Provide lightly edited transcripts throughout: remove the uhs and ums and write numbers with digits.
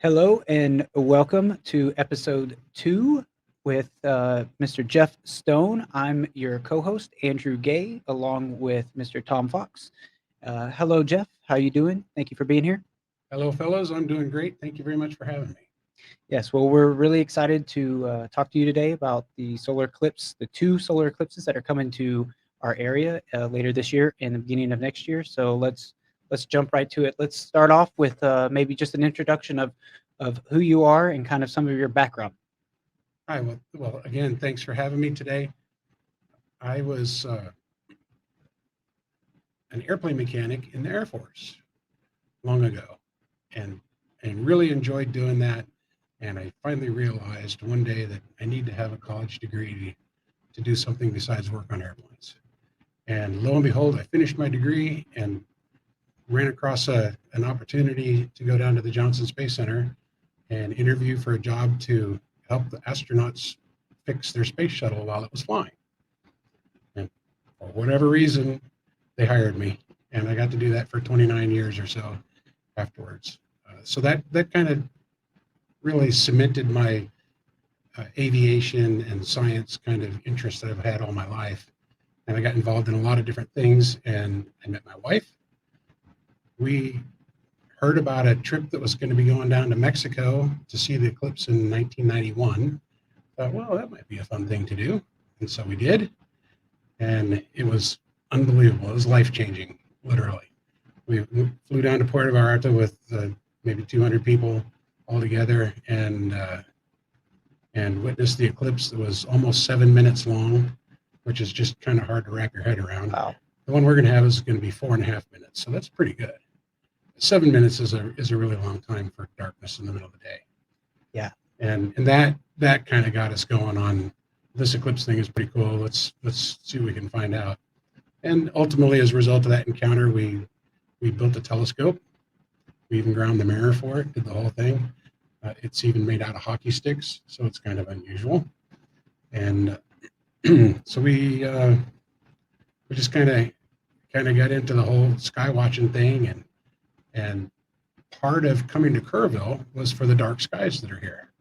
Hello and welcome to episode 2 with Mr. Jeff Stone. I'm your co-host, Andrew Gay, along with Mr. Tom Fox. Hello, Jeff. How you doing? Thank you for being here. Hello, fellows. I'm doing great. Thank you very much for having me. Yes, well, we're really excited to talk to you today about the solar eclipse, the two solar eclipses that are coming to our area later this year and the beginning of next year. So let's jump right to it. Let's start off with maybe just an introduction of who you are and kind of some of your background. Hi. Well, again, thanks for having me today. I was an airplane mechanic in the Air Force long ago, and really enjoyed doing that. And I finally realized one day that I need to have a college degree to do something besides work on airplanes. And lo and behold, I finished my degree and ran across an opportunity to go down to the Johnson Space Center and interview for a job to help the astronauts fix their space shuttle while it was flying. And for whatever reason, they hired me, and I got to do that for 29 years or so afterwards. So that kind of really cemented my aviation and science kind of interest that I've had all my life. And I got involved in a lot of different things, and I met my wife. We heard about a trip that was going to be going down to Mexico to see the eclipse in 1991. Thought, well, that might be a fun thing to do. And so we did. And it was unbelievable. It was life-changing, literally. We flew down to Puerto Vallarta with maybe 200 people all together and witnessed the eclipse that was almost 7 minutes long, which is just kind of hard to wrap your head around. Wow. The one we're going to have is going to be 4.5 minutes. So that's pretty good. 7 minutes is a really long time for darkness in the middle of the day. Yeah. And that kind of got us going on. This eclipse thing is pretty cool. Let's see what we can find out. And ultimately, as a result of that encounter, we built a telescope. We even ground the mirror for it, did the whole thing. It's even made out of hockey sticks, so it's kind of unusual. And so we just kind of got into the whole sky watching thing, and part of coming to Kerrville was for the dark skies that are here.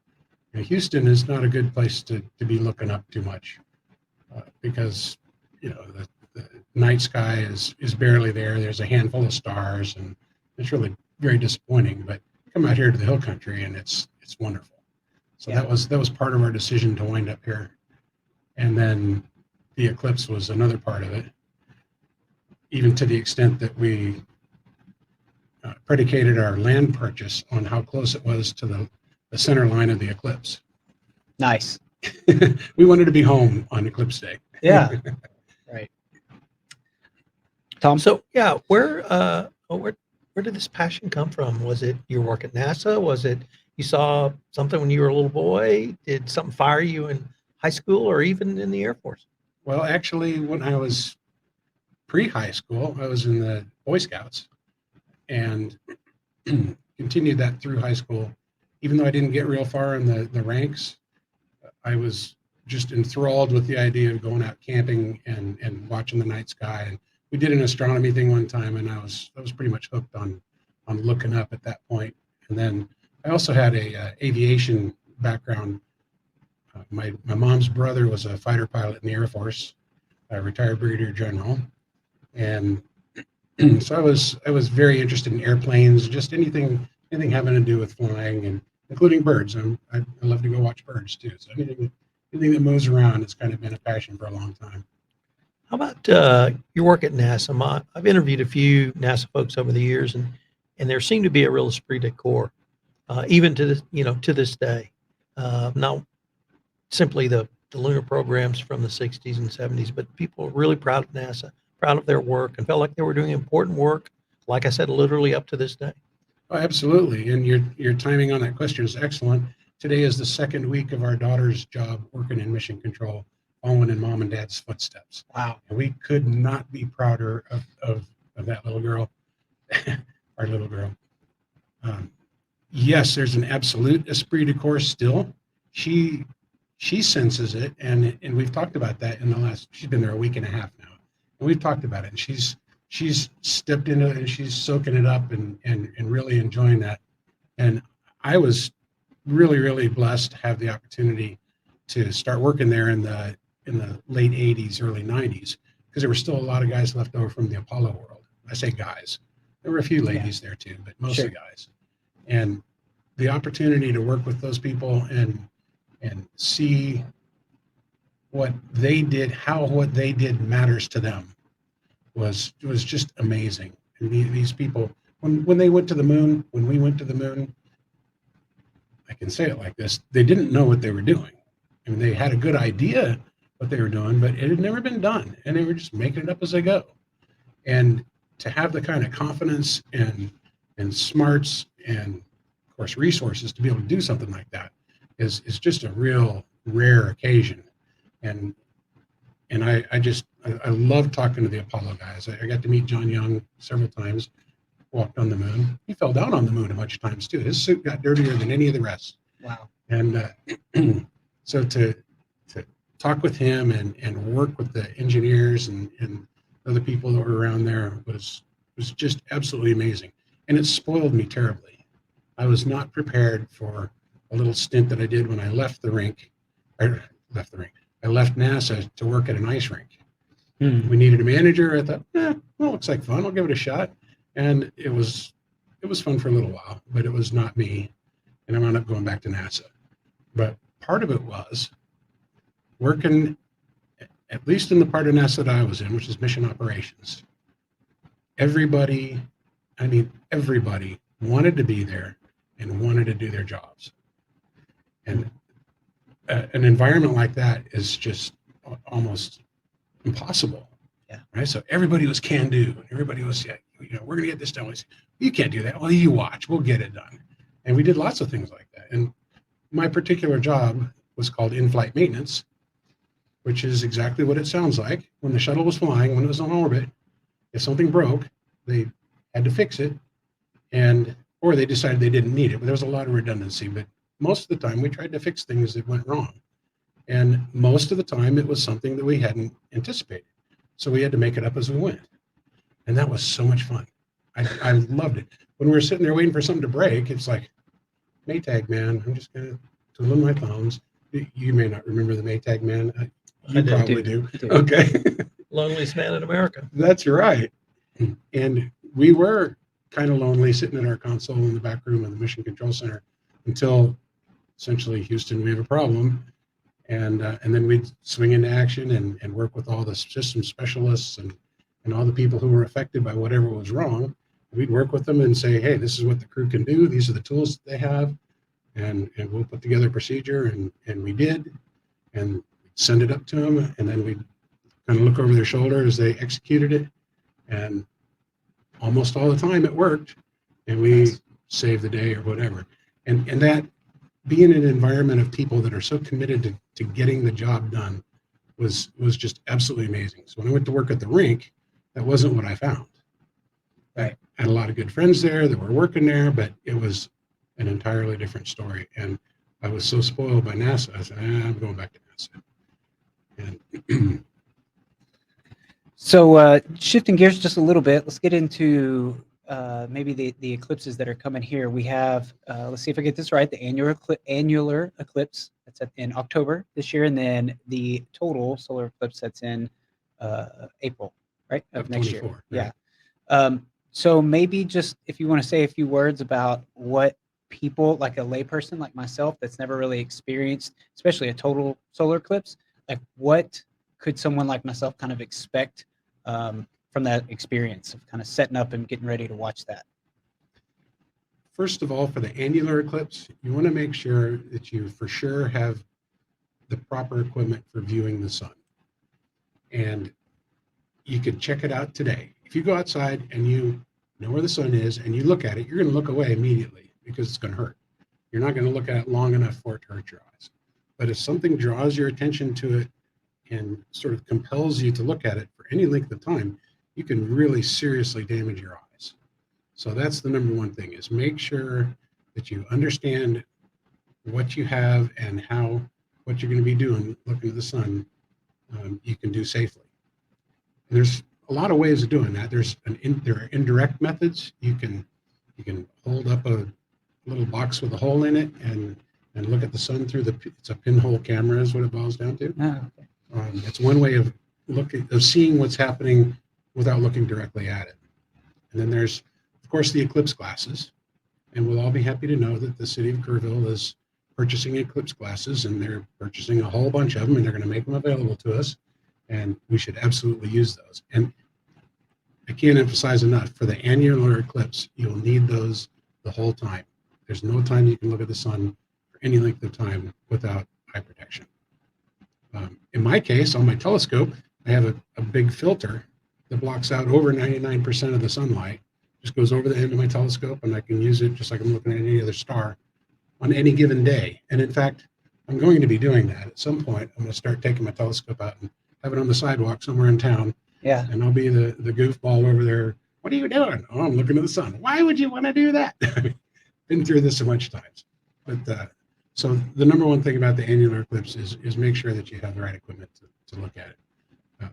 Now, Houston is not a good place to be looking up too much because the night sky is barely there. There's a handful of stars, and it's really very disappointing. But come out here to the hill country, and it's wonderful. So Yeah. that was part of our decision to wind up here. And then the eclipse was another part of it, even to the extent that we predicated our land purchase on how close it was to the center line of the eclipse. Nice. We wanted to be home on eclipse day. Yeah. Right. Tom? So yeah, where did this passion come from? Was it your work at NASA? Was it you saw something when you were a little boy? Did something fire you in high school or even in the Air Force? Well, actually, when I was pre-high school, I was in the Boy Scouts and continued that through high school. Even though I didn't get real far in the ranks, I was just enthralled with the idea of going out camping and watching the night sky. And we did an astronomy thing one time, and I was pretty much hooked on looking up at that point. And then I also had a aviation background. My mom's brother was a fighter pilot in the Air Force, a retired brigadier general, and so I was very interested in airplanes, just anything having to do with flying, and including birds. I love to go watch birds too. So anything that moves around, it's kind of been a passion for a long time. How about your work at NASA? I've interviewed a few NASA folks over the years, and there seemed to be a real esprit de corps, even to this day. Not simply the lunar programs from the 60s and 70s, but people are really proud of NASA, proud of their work, and felt like they were doing important work, like I said, literally up to this day. Oh, absolutely. And your timing on that question is excellent. Today is the second week of our daughter's job working in mission control, following in mom and dad's footsteps. Wow. And we could not be prouder of that little girl, our little girl. Yes, there's an absolute esprit de corps still. She senses it, and we've talked about that she's been there a week and a half now. And we've talked about it, and she's stepped into it, and she's soaking it up and really enjoying that. And I was really, really blessed to have the opportunity to start working there in the late 80s, early 90s, because there were still a lot of guys left over from the Apollo world. I say guys. There were a few ladies there too, but mostly guys. And the opportunity to work with those people and see what they did, how what they did matters to them was just amazing. And these people, when they went to the moon, when we went to the moon, I can say it like this, they didn't know what they were doing. I mean, they had a good idea what they were doing, but it had never been done, and they were just making it up as they go. And to have the kind of confidence and smarts and of course resources to be able to do something like that is just a real rare occasion. And I love talking to the Apollo guys. I got to meet John Young several times, walked on the moon. He fell down on the moon a bunch of times too. His suit got dirtier than any of the rest. Wow. And so to talk with him and work with the engineers and other people that were around there was just absolutely amazing. And it spoiled me terribly. I was not prepared for a little stint that I did when I left the rink. I left NASA to work at an ice rink. We needed a manager. I thought, well, looks like fun. I'll give it a shot. And it was fun for a little while, but it was not me. And I wound up going back to NASA. But part of it was working, at least in the part of NASA that I was in, which is mission operations. Everybody wanted to be there and wanted to do their jobs. And an environment like that is just almost impossible. Yeah. Right. So everybody was can do. Everybody was, we're going to get this done. You can't do that. Well, you watch, we'll get it done. And we did lots of things like that. And my particular job was called in-flight maintenance, which is exactly what it sounds like. When the shuttle was flying, when it was on orbit, if something broke, they had to fix it, or they decided they didn't need it. But there was a lot of redundancy. But most of the time, we tried to fix things that went wrong. And most of the time, it was something that we hadn't anticipated. So we had to make it up as we went. And that was so much fun. I loved it. When we were sitting there waiting for something to break, it's like, Maytag man, I'm just going to twiddle my thumbs. You may not remember the Maytag man. You probably do. Okay. Loneliest man in America. That's right. And we were kind of lonely sitting in our console in the back room of the Mission Control Center until essentially, Houston, we have a problem. And then we'd swing into action and work with all the system specialists and all the people who were affected by whatever was wrong. We'd work with them and say, hey, this is what the crew can do. These are the tools that they have. And we'll put together a procedure. And we did. And send it up to them. And then we'd kind of look over their shoulder as they executed it. And almost all the time it worked. And we saved the day or whatever. And that being in an environment of people that are so committed to getting the job done was just absolutely amazing. So when I went to work at the rink, that wasn't what I found. Right. I had a lot of good friends there that were working there, but it was an entirely different story. And I was so spoiled by NASA. I said, I'm going back to NASA. And So shifting gears just a little bit, let's get into maybe the eclipses that are coming here. We have, let's see if I get this right, the annular eclipse that's in October this year, and then the total solar eclipse that's in April, right, of next year. Right. Yeah. So maybe just if you want to say a few words about what people, like a layperson like myself that's never really experienced, especially a total solar eclipse, like what could someone like myself kind of expect from that experience of kind of setting up and getting ready to watch that? First of all, for the annular eclipse, you want to make sure that you for sure have the proper equipment for viewing the sun. And you could check it out today. If you go outside and you know where the sun is and you look at it, you're going to look away immediately because it's going to hurt. You're not going to look at it long enough for it to hurt your eyes. But if something draws your attention to it and sort of compels you to look at it for any length of time, you can really seriously damage your eyes. So that's the number one thing, is make sure that you understand what you have and what you're going to be doing looking at the sun, you can do safely. And there's a lot of ways of doing that. There are indirect methods. You can hold up a little box with a hole in it and look at the sun through it's a pinhole camera is what it boils down to. Oh, okay. It's one way of seeing what's happening without looking directly at it. And then there's, of course, the eclipse glasses. And we'll all be happy to know that the city of Kerrville is purchasing eclipse glasses, and they're purchasing a whole bunch of them, and they're going to make them available to us. And we should absolutely use those. And I can't emphasize enough, for the annular eclipse, you'll need those the whole time. There's no time you can look at the sun for any length of time without eye protection. In my case, on my telescope, I have a big filter that blocks out over 99% of the sunlight. Just goes over the end of my telescope, and I can use it just like I'm looking at any other star on any given day. And in fact, I'm going to be doing that at some point. I'm going to start taking my telescope out and have it on the sidewalk somewhere in town. Yeah. And I'll be the goofball over there. What are you doing? Oh, I'm looking at the sun. Why would you want to do that? Been through this so much times. But so the number one thing about the annular eclipse is make sure that you have the right equipment to look at it.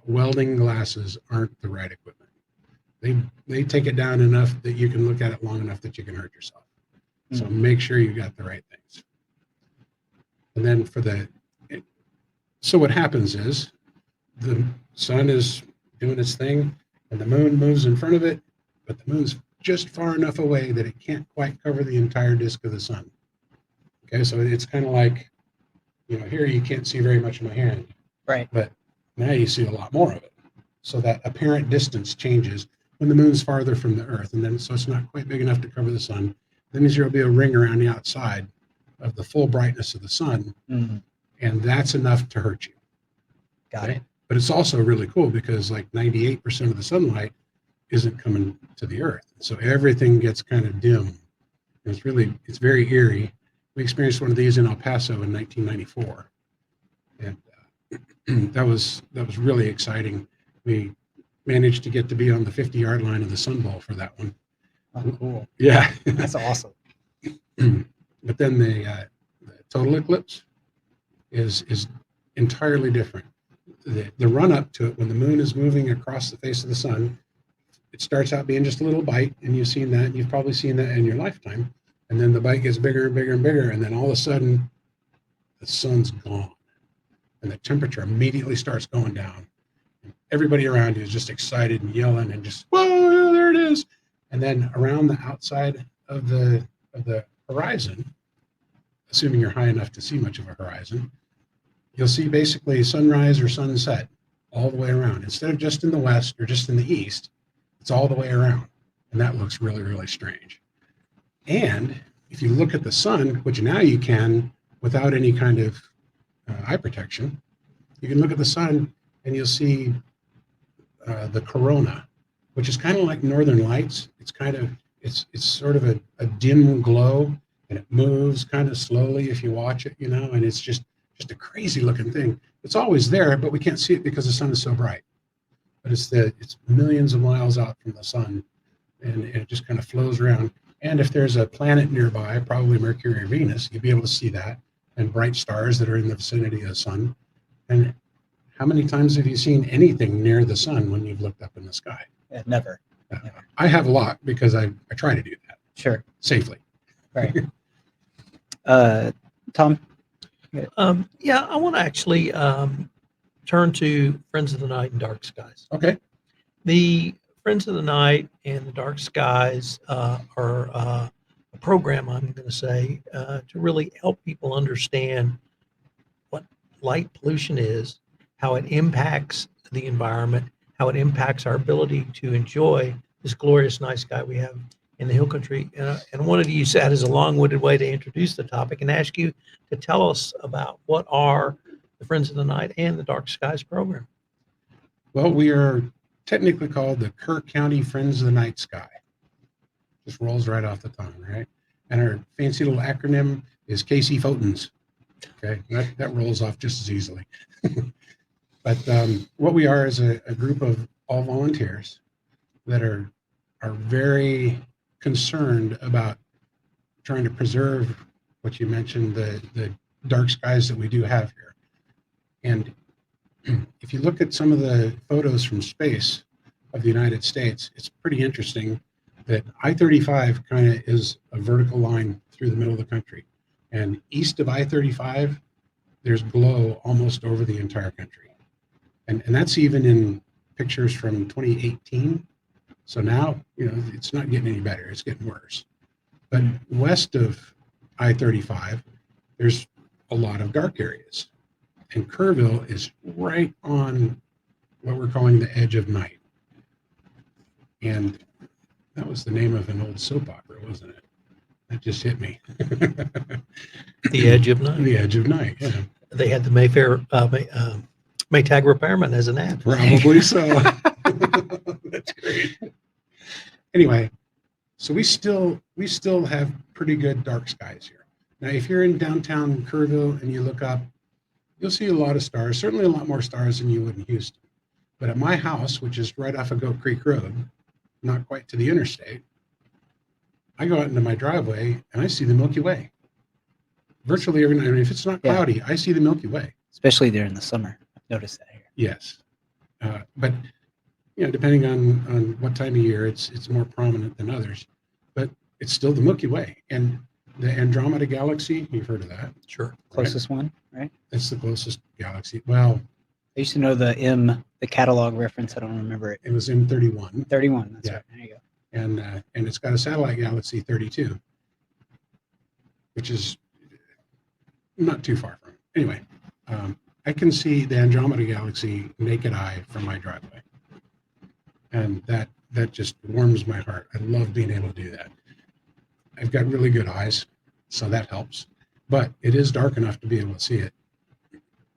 Welding glasses aren't the right equipment. They take it down enough that you can look at it long enough that you can hurt yourself. So make sure you got the right things. And then so what happens is the sun is doing its thing and the moon moves in front of it, but the moon's just far enough away that it can't quite cover the entire disk of the sun. Okay, so it's kind of like, here you can't see very much of my hand. Right. But now you see a lot more of it. So that apparent distance changes when the moon's farther from the earth, and then so it's not quite big enough to cover the sun. Then there'll be a ring around the outside of the full brightness of the sun, and that's enough to hurt you. Got it. But it's also really cool because like 98% of the sunlight isn't coming to the earth. So everything gets kind of dim. And it's very eerie. We experienced one of these in El Paso in 1994. And that was really exciting. We managed to get to be on the 50-yard line of the Sun Bowl for that one. Oh, cool. Yeah. That's awesome. But then the total eclipse is entirely different. The run up to it, when the moon is moving across the face of the sun, it starts out being just a little bite, and you've seen that. You've probably seen that in your lifetime. And then the bite gets bigger and bigger and bigger, and then all of a sudden, the sun's gone, and the temperature immediately starts going down. And everybody around you is just excited and yelling and just, whoa, there it is. And then around the outside of the horizon, assuming you're high enough to see much of a horizon, you'll see basically sunrise or sunset all the way around. Instead of just in the west or just in the east, it's all the way around. And that looks really, really strange. And if you look at the sun, which now you can without any kind of eye protection, you can look at the sun and you'll see the corona, which is kind of like northern lights. It's sort of a dim glow, and it moves kind of slowly if you watch it, and it's just a crazy looking thing. It's always there, but we can't see it because the sun is so bright. But it's millions of miles out from the sun, and it just kind of flows around. And if there's a planet nearby, probably Mercury or Venus, you'll be able to see that, and bright stars that are in the vicinity of the sun. And how many times have you seen anything near the sun when you've looked up in the sky? Yeah, never. I have a lot because I try to do that. Sure. Safely. Right. Tom? Yeah, I want to actually turn to Friends of the Night and Dark Skies. Okay. The Friends of the Night and the Dark Skies are a program, I'm going to say, to really help people understand what light pollution is, how it impacts the environment, how it impacts our ability to enjoy this glorious night sky we have in the hill country. And I wanted to use that as a long-winded way to introduce the topic and ask you to tell us about what are the Friends of the Night and the Dark Skies program. Well, we are technically called the Kerr County Friends of the Night Sky. Just rolls right off the tongue, right? And our fancy little acronym is KC Photons. Okay, that rolls off just as easily. But what we are is a group of all volunteers that are very concerned about trying to preserve what you mentioned, the dark skies that we do have here. And if you look at some of the photos from space of the United States, it's pretty interesting that I-35 kind of is a vertical line through the middle of the country. And east of I-35, there's glow almost over the entire country. And that's even in pictures from 2018. So now, it's not getting any better. It's getting worse. But west of I-35, there's a lot of dark areas. And Kerrville is right on what we're calling the edge of night. And that was the name of an old soap opera, wasn't it? That just hit me. The Edge of Night. The Edge of Night, yeah. They had the Maytag repairman as an ad. Probably so. That's great. Anyway, so we still have pretty good dark skies here. Now, if you're in downtown Kerrville and you look up, you'll see a lot of stars, certainly a lot more stars than you would in Houston. But at my house, which is right off of Goat Creek Road, not quite to the interstate, I go out into my driveway and I see the Milky Way. Virtually every night. I mean, if it's not cloudy, I see the Milky Way. Especially during the summer. I've noticed that here. Yes. But depending on what time of year, it's more prominent than others. But it's still the Milky Way. And the Andromeda Galaxy, you've heard of that? Sure. Closest one, right? It's the closest galaxy. Well, I used to know the catalog reference. I don't remember it. it was M31. 31. That's Yeah. right. There you go. And it's got a satellite galaxy 32, which is not too far from it. Anyway, I can see the Andromeda Galaxy naked eye from my driveway. And that just warms my heart. I love being able to do that. I've got really good eyes, so that helps. But it is dark enough to be able to see it.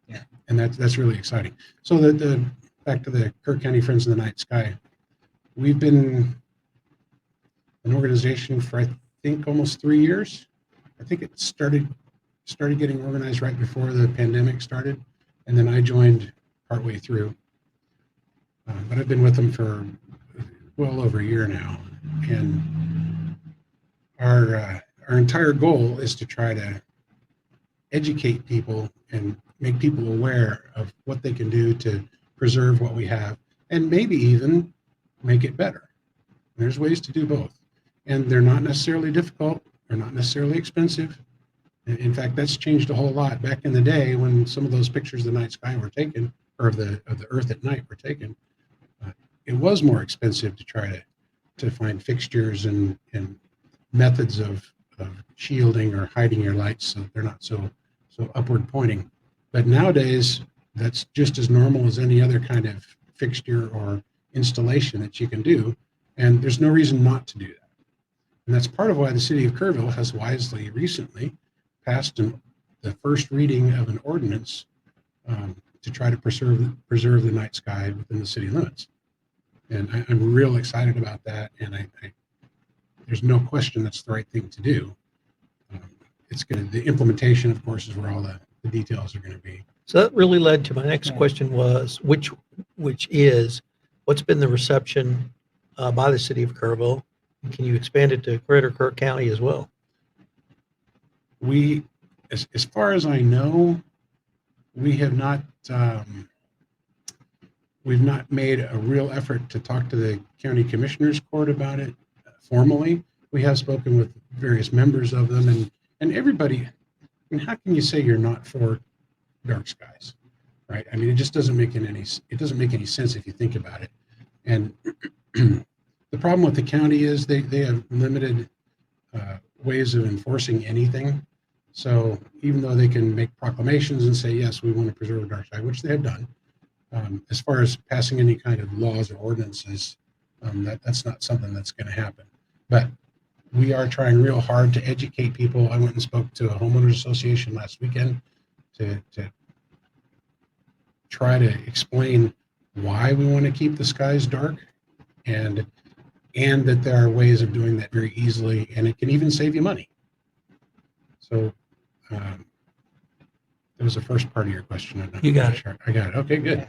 Yeah. And that's really exciting. So back to the Kirk County Friends of the Night Sky, we've been an organization for, I think, almost 3 years. I think it started getting organized right before the pandemic started, and then I joined partway through. But I've been with them for well over a year now, and our entire goal is to try to educate people and make people aware of what they can do to preserve what we have, and maybe even make it better. There's ways to do both, and they're not necessarily difficult. They're not necessarily expensive. In fact, that's changed a whole lot. Back in the day, when some of those pictures of the night sky were taken, or of the Earth at night were taken, it was more expensive to try to find fixtures and methods of shielding or hiding your lights so they're not so upward pointing. But nowadays, that's just as normal as any other kind of fixture or installation that you can do, and there's no reason not to do that. And that's part of why the city of Kerrville has wisely recently passed the first reading of an ordinance to try to preserve the night sky within the city limits. And I'm real excited about that. And there's no question that's the right thing to do. The implementation, of course, is where all the details are going to be. So that really led to my next question was, which is, what's been the reception by the city of Kerrville? Can you expand it to Greater Kirk County as well? We, as far as I know, we have not we've not made a real effort to talk to the county commissioners court about it formally. We have spoken with various members of them, and everybody. I mean, how can you say you're not for dark skies, right? I mean, it just doesn't make any sense if you think about it. And the problem with the county is they have limited ways of enforcing anything. So even though they can make proclamations and say, yes, we want to preserve dark sky, which they have done, as far as passing any kind of laws or ordinances, that's not something that's going to happen. But we are trying real hard to educate people. I went and spoke to a homeowners association last weekend to try to explain why we want to keep the skies dark, and that there are ways of doing that very easily, and it can even save you money. So that was the first part of your question. You got it. I got it. Okay, good.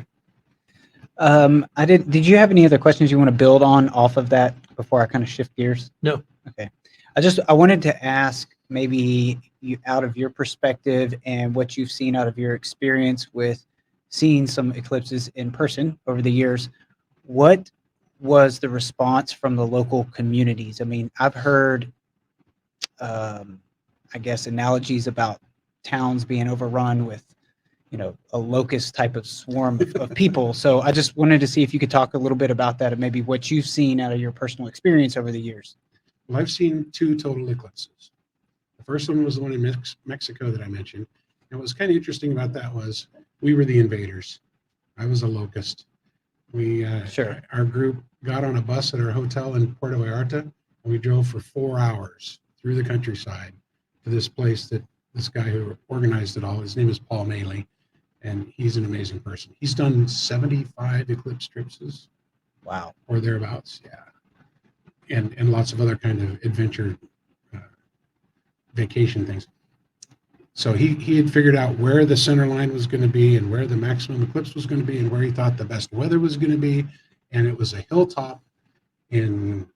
Did you have any other questions you want to build on off of that before I kind of shift gears? No. Okay. I wanted to ask, maybe out of your perspective and what you've seen out of your experience with seeing some eclipses in person over the years, what was the response from the local communities? I mean, I've heard, I guess, analogies about towns being overrun with, a locust type of swarm of people. So I just wanted to see if you could talk a little bit about that and maybe what you've seen out of your personal experience over the years. Well, I've seen 2 total eclipses. The first one was the one in Mexico that I mentioned. And what was kind of interesting about that was we were the invaders. I was a locust. Sure. Our group got on a bus at our hotel in Puerto Vallarta, and we drove for 4 hours through the countryside to this place that this guy who organized it all, his name is Paul Maley, and he's an amazing person. He's done 75 eclipse tripses. Wow. Or thereabouts, yeah. And lots of other kind of adventure vacation things. So he had figured out where the center line was going to be and where the maximum eclipse was going to be and where he thought the best weather was going to be. And it was a hilltop in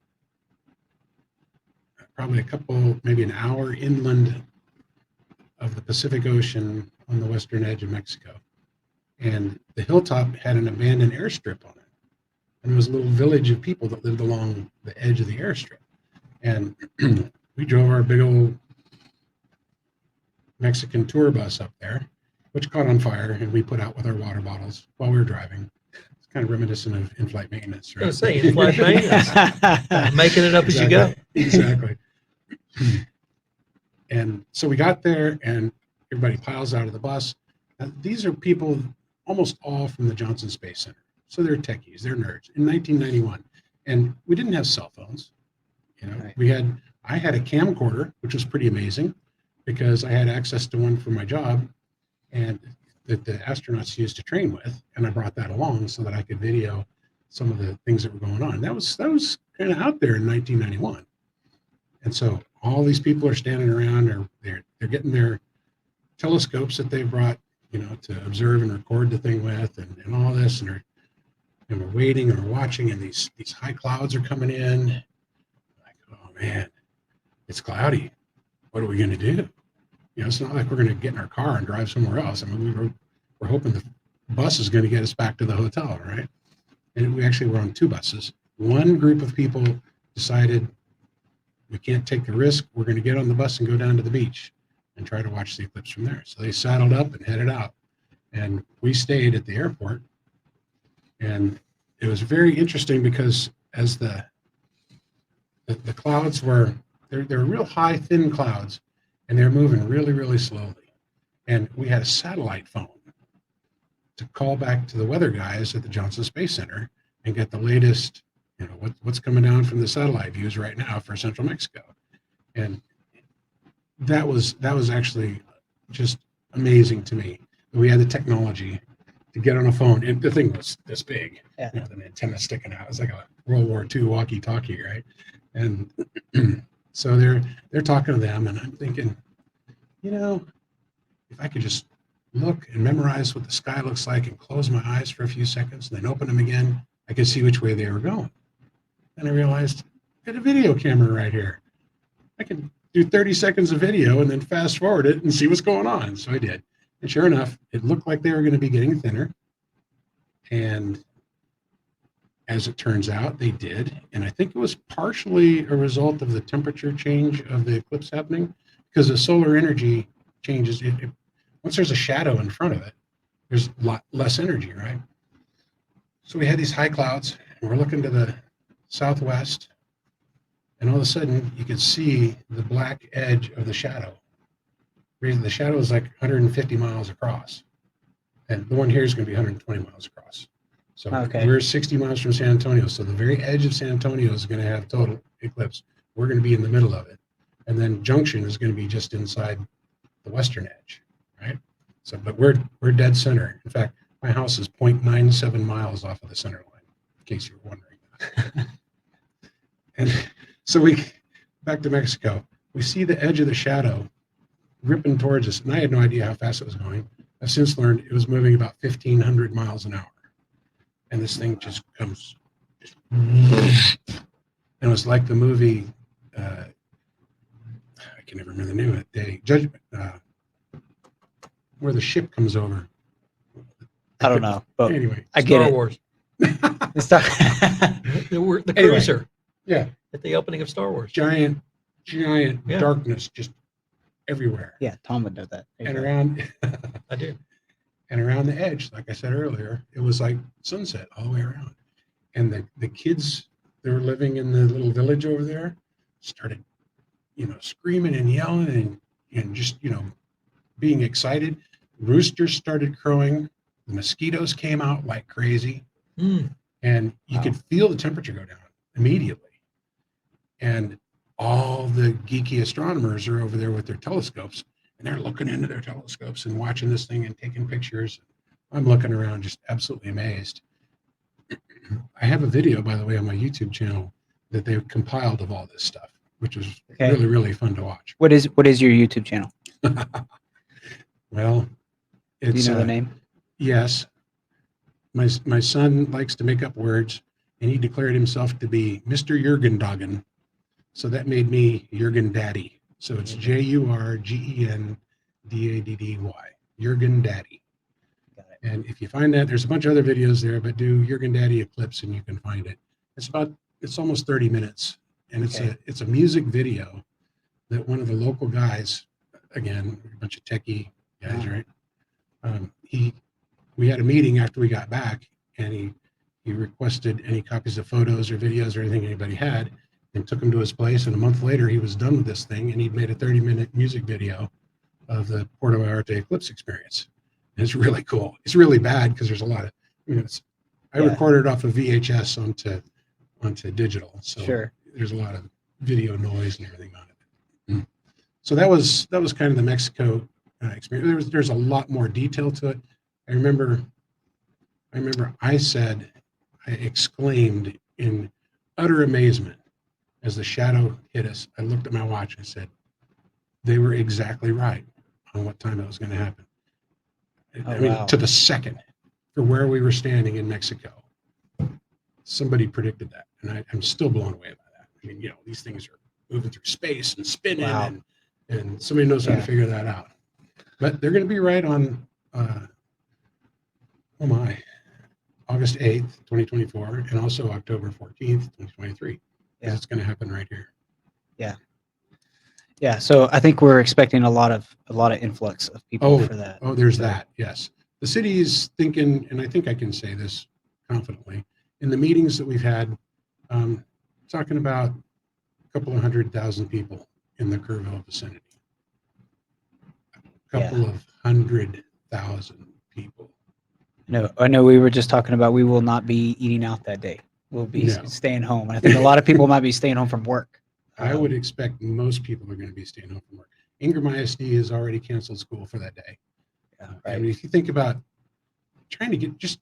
probably maybe an hour inland of the Pacific Ocean on the western edge of Mexico. And the hilltop had an abandoned airstrip on it. And there was a little village of people that lived along the edge of the airstrip. And we drove our big old Mexican tour bus up there, which caught on fire, and we put out with our water bottles while we were driving. It's kind of reminiscent of in-flight maintenance, right? I was saying in-flight maintenance, making it up as you go. Exactly. And so we got there, and everybody piles out of the bus. These are people, almost all from the Johnson Space Center. So they're techies, they're nerds. In 1991, and we didn't have cell phones. Right. I had a camcorder, which was pretty amazing, because I had access to one for my job and that the astronauts used to train with. And I brought that along so that I could video some of the things that were going on. That was kind of out there in 1991. And so all these people are standing around, or they're getting their telescopes that they brought, to observe and record the thing with, and all this, and we're waiting and we're watching, and these high clouds are coming in. Like, oh man, it's cloudy. What are we going to do? It's not like we're going to get in our car and drive somewhere else. I mean, we're hoping the bus is going to get us back to the hotel, right? And we actually were on 2 buses. One group of people decided we can't take the risk. We're going to get on the bus and go down to the beach and try to watch the eclipse from there. So they saddled up and headed out. And we stayed at the airport. And it was very interesting because as the clouds were, they're real high, thin clouds, and they're moving really, really slowly. And we had a satellite phone to call back to the weather guys at the Johnson Space Center and get the latest, what's coming down from the satellite views right now for central Mexico. And that was actually just amazing to me. We had the technology to get on a phone, and the thing was this big, yeah. The antenna sticking out. It was like a World War II walkie-talkie, right? And so they're talking to them, and I'm thinking, if I could just look and memorize what the sky looks like and close my eyes for a few seconds and then open them again, I could see which way they were going. And I realized I got a video camera right here. I can do 30 seconds of video and then fast forward it and see what's going on. So I did. And sure enough, it looked like they were going to be getting thinner. And as it turns out, they did. And I think it was partially a result of the temperature change of the eclipse happening, because the solar energy changes. Once there's a shadow in front of it, there's a lot less energy, right? So we had these high clouds, and we're looking to the southwest, and all of a sudden you could see the black edge of the shadow. The shadow is like 150 miles across, and the one here is going to be 120 miles across. So We're 60 miles from San Antonio, so the very edge of San Antonio is going to have total eclipse. We're going to be in the middle of it, and then Junction is going to be just inside the western edge, right? So, but we're dead center. In fact, my house is 0.97 miles off of the center line, in case you're wondering. And so back to Mexico, we see the edge of the shadow ripping towards us, and I had no idea how fast it was going. I've since learned it was moving about 1,500 miles an hour. And this thing just comes, and it was like the movie, I can never remember the name of it, Judgment, where the ship comes over. I don't know, but anyway, I get Star it. Wars. Let's talk. The Anyway. cruiser Yeah, at the opening of Star Wars. giant Yeah. darkness just everywhere. Yeah, Tom would know that. And around I do. and around the edge, like I said earlier, it was like sunset all the way around. And the kids that were living in the little village over there started, screaming and yelling and just, being excited. Roosters started crowing. The mosquitoes came out like crazy. Mm. And you Wow. could feel the temperature go down immediately. And all the geeky astronomers are over there with their telescopes, and they're looking into their telescopes and watching this thing and taking pictures. I'm looking around just absolutely amazed. I have a video, by the way, on my YouTube channel that they've compiled of all this stuff, which is Okay. really, really fun to watch. What is your YouTube channel? Well, Do it's you know the name? yes. My son likes to make up words, and he declared himself to be Mr. Jurgen Doggen. So that made me Jurgen Daddy. So it's JurgenDaddy. Jurgen Daddy. Got it. And if you find that, there's a bunch of other videos there, but do Jurgen Daddy Eclipse and you can find it. It's almost 30 minutes. And it's a music video that one of the local guys, again, a bunch of techie guys, Wow. right? We had a meeting after we got back, and he requested any copies of photos or videos or anything anybody had, and took them to his place. And a month later, he was done with this thing, and he'd made a 30-minute music video of the Puerto Vallarta eclipse experience. And it's really cool. It's really bad because there's a lot of, I Yeah. recorded off of VHS onto digital, so Sure. there's a lot of video noise and everything on it. So that was kind of the Mexico experience. There's a lot more detail to it. I remember I exclaimed in utter amazement as the shadow hit us. I looked at my watch and said, they were exactly right on what time it was going to happen. Oh, wow. To the second for where we were standing in Mexico. Somebody predicted that. And I'm still blown away by that. I mean, these things are moving through space and spinning, Wow. and somebody knows how to figure that out. But they're going to be right on, August 8th, 2024, and also October 14th, 2023. Yeah. It's going to happen right here. Yeah. So I think we're expecting a lot of influx of people for that. Oh, there's that. Yes. The city is thinking, and I think I can say this confidently, in the meetings that we've had, talking about a couple of 100,000 people in the Kerrville vicinity. A couple of 100,000 people. No, I know we were just talking about we will not be eating out that day. We'll be staying home. And I think a lot of people might be staying home from work. I would expect most people are going to be staying home from work. Ingram ISD has already canceled school for that day. Yeah, I right. mean, if you think about trying to just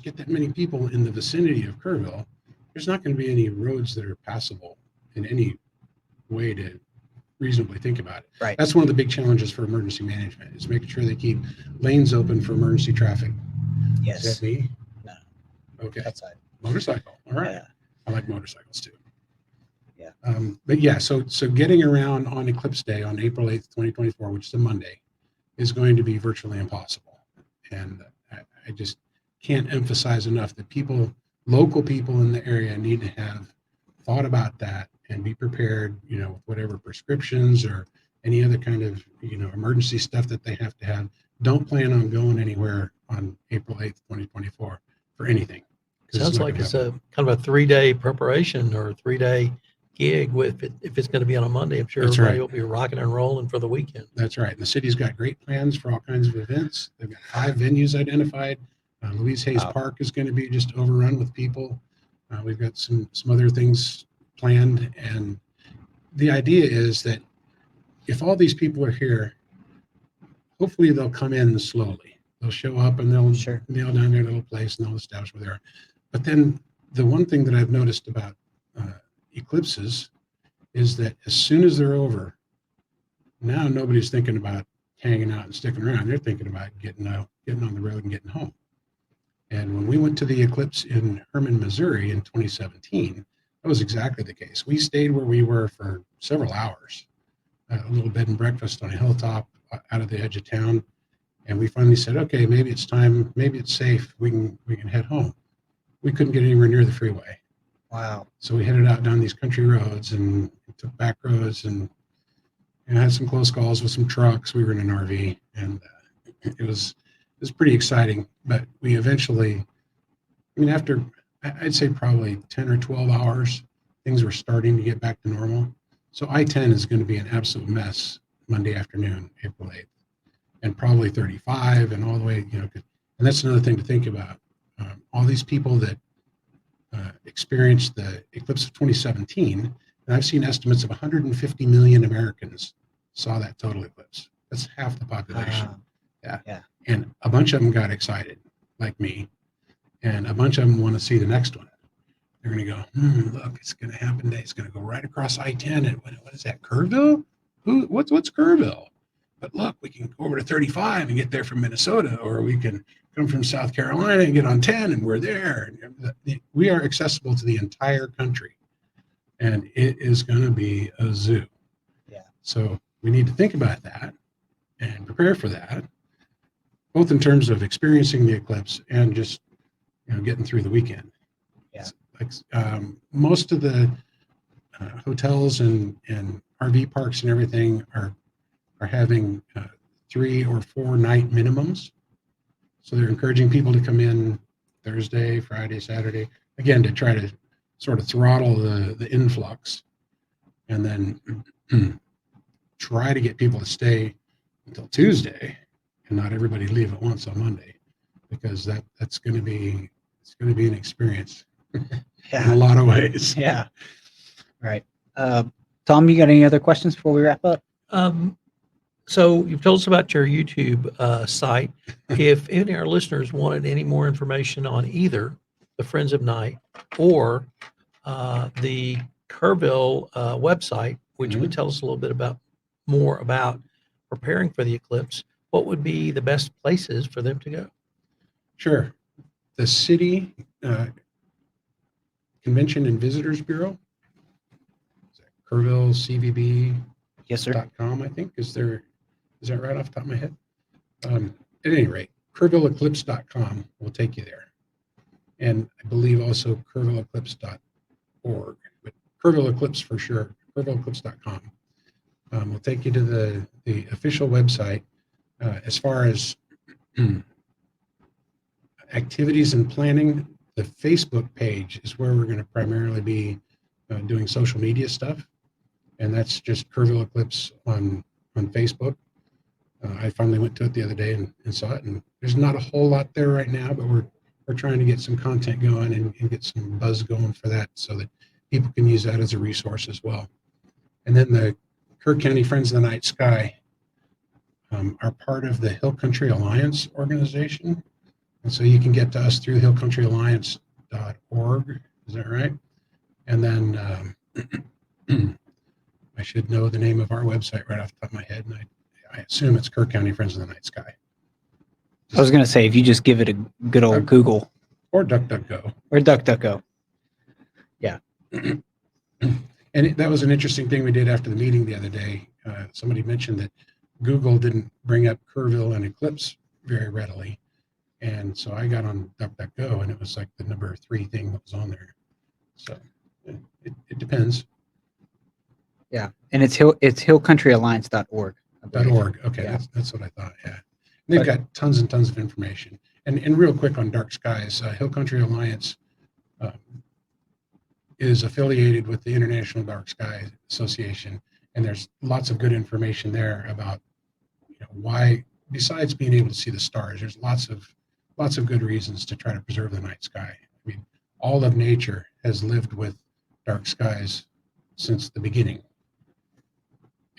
get that many people in the vicinity of Kerrville, there's not going to be any roads that are passable in any way to reasonably think about it. Right. That's one of the big challenges for emergency management, is making sure they keep lanes open for emergency traffic. Yes. Is that me? No. Okay. Outside. Motorcycle. All right. Yeah. I like motorcycles too. Yeah. But yeah, so getting around on Eclipse Day on April 8th, 2024, which is a Monday, is going to be virtually impossible. And I just can't emphasize enough that local people in the area need to have thought about that and be prepared, with whatever prescriptions or any other kind of, emergency stuff that they have to have. Don't plan on going anywhere on April 8th, 2024 for anything. Sounds like it's a kind of a 3-day preparation or a 3-day gig if it's going to be on a Monday. I'm sure That's everybody right. will be rocking and rolling for the weekend. That's right. And the city's got great plans for all kinds of events. They've got 5 venues identified. Louise Hayes Wow. Park is going to be just overrun with people. We've got some other things planned. And the idea is that if all these people are here, hopefully they'll come in slowly. They'll show up and they'll nail down their little place and they'll establish where they are. But then the one thing that I've noticed about eclipses is that as soon as they're over, now nobody's thinking about hanging out and sticking around. They're thinking about getting on the road and getting home. And when we went to the eclipse in Herman, Missouri in 2017, that was exactly the case. We stayed where we were for several hours, a little bed and breakfast on a hilltop out of the edge of town. And we finally said, okay, maybe it's time, maybe it's safe. We can head home. we couldn't get anywhere near the freeway. Wow. So we headed out down these country roads and took back roads and had some close calls with some trucks. We were in an RV, and it was pretty exciting. But we eventually, I mean, after I'd say probably 10 or 12 hours, things were starting to get back to normal. So I-10 is going to be an absolute mess Monday afternoon, April 8th, and probably 35 and all the way, and that's another thing to think about. All these people that experienced the eclipse of 2017, and I've seen estimates of 150 million Americans saw that total eclipse. That's half the population. Yeah. And a bunch of them got excited, like me, and a bunch of them want to see the next one. They're going to go, look, it's going to happen today. It's going to go right across I-10. And what is that, Kerrville? What's Kerrville? But look, we can go over to 35 and get there from Minnesota, or we can come from South Carolina and get on 10 and we're there. We are accessible to the entire country, and it is going to be a zoo. Yeah. So we need to think about that and prepare for that, both in terms of experiencing the eclipse and just getting through the weekend. Yeah. Like most of the hotels and RV parks and everything are having 3 or 4 night minimums. So they're encouraging people to come in Thursday, Friday, Saturday, again, to try to sort of throttle the influx, and then try to get people to stay until Tuesday and not everybody leave at once on Monday, because that's going to be an experience in a lot of ways. Yeah. Right. Tom, you got any other questions before we wrap up? So you've told us about your YouTube site. If any of our listeners wanted any more information on either the Friends of Night or the Kerrville website, which would tell us a little bit more about preparing for the eclipse, what would be the best places for them to go? Sure. The city Convention and Visitors Bureau, Kerrville CVB. Yes, sir. .com, I think, is that right off the top of my head? At any rate, KerrvilleEclipse.com will take you there. And I believe also KerrvilleEclipse.org, but Kerrville Eclipse for sure, KerrvilleEclipse.com will take you to the official website. As far as activities and planning, the Facebook page is where we're going to primarily be doing social media stuff. And that's just Kerrville Eclipse on Facebook. I finally went to it the other day and saw it, and there's not a whole lot there right now, but we're trying to get some content going and get some buzz going for that, so that people can use that as a resource as well. And then the Kerr County Friends of the Night Sky are part of the Hill Country Alliance organization, and so you can get to us through hillcountryalliance.org. Is that right? And then I should know the name of our website right off the top of my head, and I assume it's Kerr County Friends of the Night Sky. I was going to say, if you just give it a good old Google. Or DuckDuckGo. Or DuckDuckGo. Yeah. And that was an interesting thing we did after the meeting the other day. Somebody mentioned that Google didn't bring up Kerrville and Eclipse very readily. And so I got on DuckDuckGo, and it was like the number 3 thing that was on there. So it depends. Yeah. And it's hillcountryalliance.org. .org. Okay, Yeah. that's what I thought. Yeah, and they've got tons and tons of information. And real quick on dark skies, Hill Country Alliance is affiliated with the International Dark Sky Association, and there's lots of good information there about why, besides being able to see the stars, there's lots of good reasons to try to preserve the night sky. I mean, all of nature has lived with dark skies since the beginning,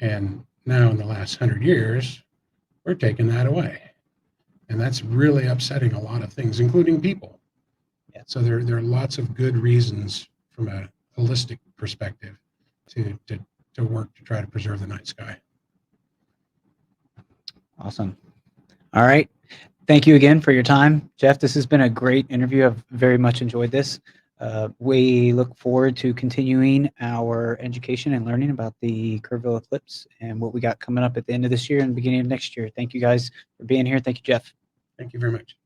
and now in the last 100 years, we're taking that away. And that's really upsetting a lot of things, including people. Yeah. So there are lots of good reasons from a holistic perspective to work to try to preserve the night sky. Awesome. All right. Thank you again for your time, Jeff. This has been a great interview. I've very much enjoyed this. We look forward to continuing our education and learning about the Kerrville eclipse and what we got coming up at the end of this year and beginning of next year. Thank you guys for being here. Thank you, Jeff. Thank you very much.